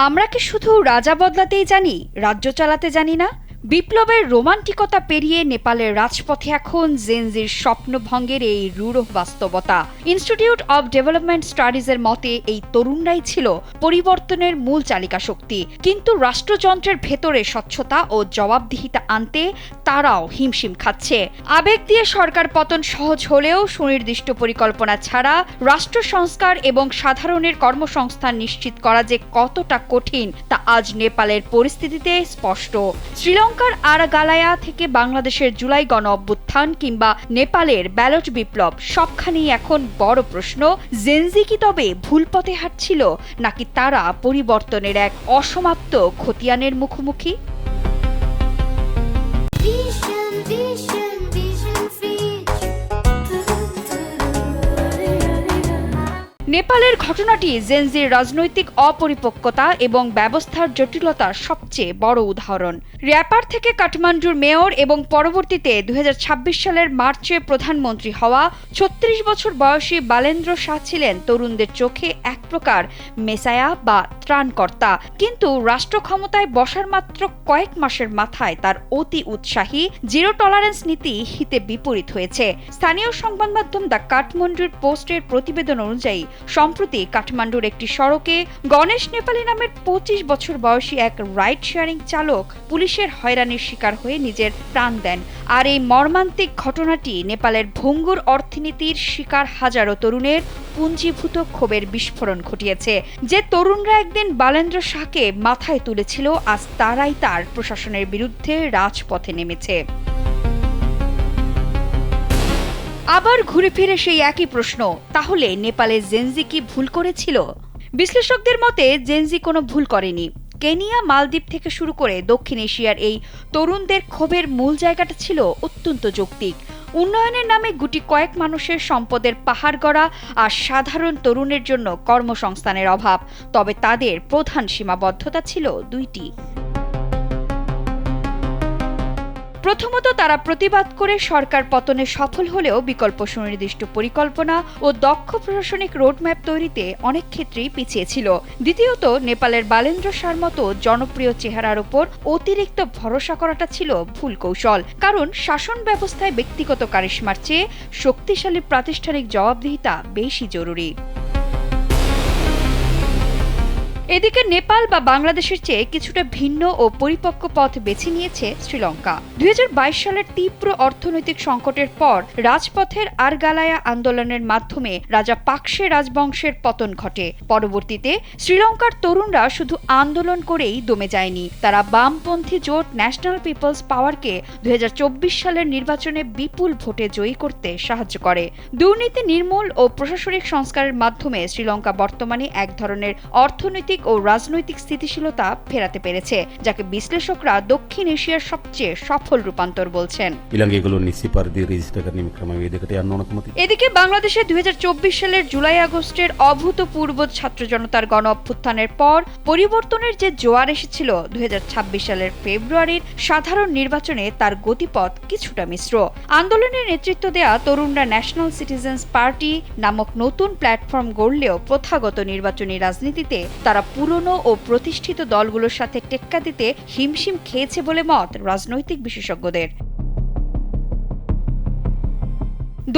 আমরা কি শুধু রাজা বদলাতেই জানি, রাজ্য চালাতে জানি না? বিপ্লবের রোমান্টিকতা পেরিয়ে নেপালের রাজপথে এখন জেনজির স্বপ্নভঙ্গের এই রূঢ় বাস্তবতা। ইনস্টিটিউট অব ডেভেলপমেন্ট স্টাডিজের মতে এই তরুণরাই ছিল পরিবর্তনের মূল চালিকা শক্তি, কিন্তু রাষ্ট্রযন্ত্রের ভেতরে স্বচ্ছতা ও জবাবদিহিতা আনতে তারাও হিমশিম খাচ্ছে। আবেগ দিয়ে সরকার পতন সহজ হলেও সুনির্দিষ্ট পরিকল্পনা ছাড়া রাষ্ট্র সংস্কার এবং সাধারণের কর্মসংস্থান নিশ্চিত করা যে কতটা কঠিন তা আজ নেপালের পরিস্থিতিতে স্পষ্ট। শ্রীলঙ্কার আরাগালায়া থেকে বাংলাদেশের জুলাই গণ অভ্যুত্থান কিংবা নেপালের ব্যালট বিপ্লব, সবখানেই এখন বড় প্রশ্ন, জেনজি কি তবে ভুল পথে হাঁটছিল, নাকি তারা পরিবর্তনের এক অসমাপ্ত খতিয়ানের মুখোমুখি? নেপালের ঘটনাটি জেনজির রাজনৈতিক অপরিপক্কতা এবং ব্যবস্থার জটিলতার সবচেয়ে বড় উদাহরণ। র্যাপার থেকে কাঠমান্ডুর মেয়র এবং পরবর্তীতে 2026 সালের মার্চে প্রধানমন্ত্রী হওয়া 36 বছর বয়সী বালেন্দ্র শাহ ছিলেন তরুণদের চোখে এক প্রকার মেসায়া বা ত্রাণকর্তা, কিন্তু রাষ্ট্র ক্ষমতায় বসার মাত্র কয়েক মাসের মাথায় তার অতি উৎসাহী জিরো টলারেন্স নীতি হিতে বিপরীত হয়েছে। স্থানীয় সংবাদ মাধ্যম দ্য কাঠমান্ডুর পোস্টের প্রতিবেদন অনুযায়ী সম্প্রতি কাঠমান্ডুর একটি সড়কে গণেশ নেপালি নামের 25 বছর বয়সী এক রাইড শেয়ারিং চালক পুলিশের হয়রানির শিকার হয়ে নিজের প্রাণ দেন। আর এই মর্মান্তিক ঘটনাটি নেপালের ভঙ্গুর অর্থনীতির শিকার হাজারো তরুণের পুঞ্জীভূত ক্ষোভের বিস্ফোরণ ঘটিয়েছে। যে তরুণরা একদিন বালেন্দ্র শাহকে মাথায় তুলেছিল, আজ তারাই তার প্রশাসনের বিরুদ্ধে রাজপথে নেমেছে। আবার ঘুরে ফিরে সেই একই প্রশ্ন, তাহলে নেপালে জেনজি কি ভুল করেছিল? বিশ্লেষকদের মতে জেনজি কোনো ভুল করেনি। কেনিয়া, মালদ্বীপ থেকে শুরু করে দক্ষিণ এশিয়ার এই তরুণদের ক্ষোভের মূল জায়গাটা ছিল অত্যন্ত যৌক্তিক। উন্নয়নের নামে গুটি কয়েক মানুষের সম্পদের পাহাড় গড়া আর সাধারণ তরুণের জন্য কর্মসংস্থানের অভাব। তবে তাদের প্রধান সীমাবদ্ধতা ছিল দুইটি। প্রথমত, তারা প্রতিবাদ করে সরকার পতনে সফল হলেও বিকল্প সুনির্দিষ্ট পরিকল্পনা ও দক্ষ প্রশাসনিক রোডম্যাপ তৈরিতে অনেক ক্ষেত্রেই পিছিয়ে ছিল। দ্বিতীয়ত, নেপালের বালেন্দ্র শাহর মতো জনপ্রিয় চেহারার উপর অতিরিক্ত ভরসা করাটা ছিল ভুল কৌশল, কারণ শাসন ব্যবস্থায় ব্যক্তিগত কারিশমার চেয়ে শক্তিশালী প্রাতিষ্ঠানিক জবাবদিহিতা বেশি জরুরি। এদিকে নেপাল বা বাংলাদেশের চেয়ে কিছুটা ভিন্ন ও পরিপক্ক পথ বেছে নিয়েছে শ্রীলঙ্কা। 2022 সালের তীব্র অর্থনৈতিক সংকটের পর রাজপথের আরগালায়া আন্দোলনের মাধ্যমে রাজা পাকসে রাজবংশের পতন ঘটে। পরবর্তীতে শ্রীলঙ্কার তরুণরা শুধু আন্দোলন করেই দমে যায়নি, তারা বামপন্থী জোট ন্যাশনাল পিপলস পাওয়ারকে 2024 সালের নির্বাচনে বিপুল ভোটে জয়ী করতে সাহায্য করে। দুর্নীতি নির্মূল ও প্রশাসনিক সংস্কারের মাধ্যমে শ্রীলঙ্কা বর্তমানে এক ধরনের অর্থনৈতিক ও রাজনৈতিক স্থিতিশীলতা ফেরাতে পেরেছে, যাকে বিশ্লেষকরা দক্ষিণ এশিয়ার সবচেয়ে সফল রূপান্তর বলছেন। এদিকে বাংলাদেশে 2024 সালের জুলাই আগস্টের অভূতপূর্ব ছাত্র জনতার গণ অভ্যুত্থানের পর পরিবর্তনের যে জোয়ার এসেছিল, 2026 সালের ফেব্রুয়ারির সাধারণ নির্বাচনে তার গতিপথ কিছুটা মিশ্র। আন্দোলনের নেতৃত্ব দেয়া তরুণরা ন্যাশনাল সিটিজেন্স পার্টি নামক নতুন প্ল্যাটফর্ম গড়লেও প্রথাগত নির্বাচনী রাজনীতিতে তারা পুরনো ও প্রতিষ্ঠিত দলগুলোর সাথে টেক্কা দিতে হিমশিম খেয়েছে বলে মত রাজনৈতিক বিশেষজ্ঞদের।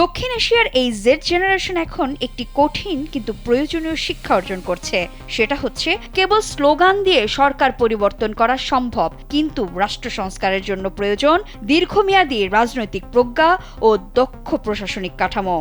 দক্ষিণ এশিয়ার এই জেড জেনারেশন এখন একটি কঠিন কিন্তু প্রয়োজনীয় শিক্ষা অর্জন করছে। সেটা হচ্ছে, কেবল স্লোগান দিয়ে সরকার পরিবর্তন করা সম্ভব, কিন্তু রাষ্ট্র সংস্কারের জন্য প্রয়োজন দীর্ঘমেয়াদী রাজনৈতিক প্রজ্ঞা ও দক্ষ প্রশাসনিক কাঠামো।